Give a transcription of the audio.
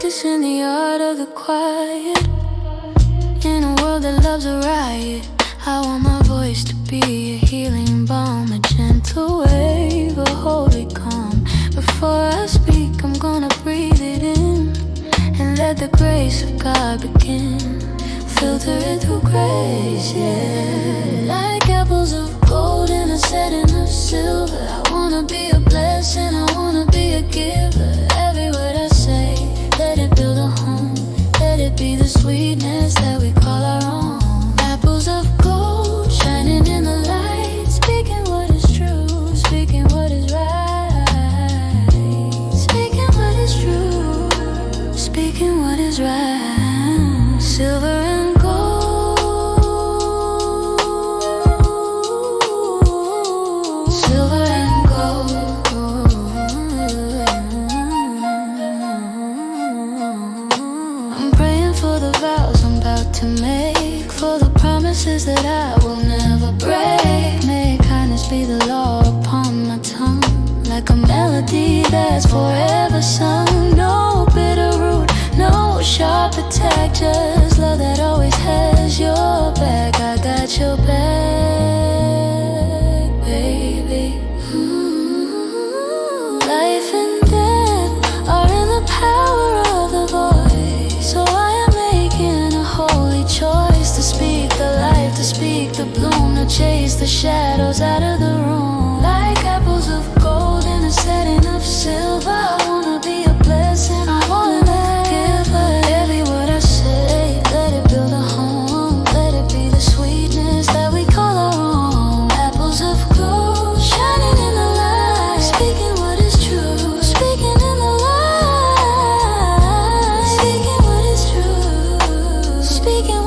practicing the art of the quiet. In a world that loves a riot, I want my voice to be a healing balm, a gentle wave, a holy calm. Before I speak, I'm gonna breathe it in and let the grace of God begin. Filter it through grace, yeah. Like apples of gold in a setting of silver, I wanna be a blessing, I wanna be a giver. Every word I say, let it build a home. Let it be the sweetness that we call our own. Apples of gold shining in the light, speaking what is true, speaking what is right, speaking what is true, speaking what is right. Silver and gold, silver and gold. I'm praying for the vows I'm about to make, for the promises that I will never break. May kindness be the law upon my tongue, like a melody that's forever sung. No bitter root, no sharp attack, just love that always has your back. I got your back, baby. Life and death are in the power of the voice, so I am making a holy choice to speak the life, to speak the bloom, to chase the shadows out of the room. Like apples of gold in a setting of silver, I wanna be a blessing, I wanna give her every word I say. Let it build a home, let it be the sweetness that we call our own. Apples of gold shining in the light, speaking what is true, speaking in the light, speaking what is true, speaking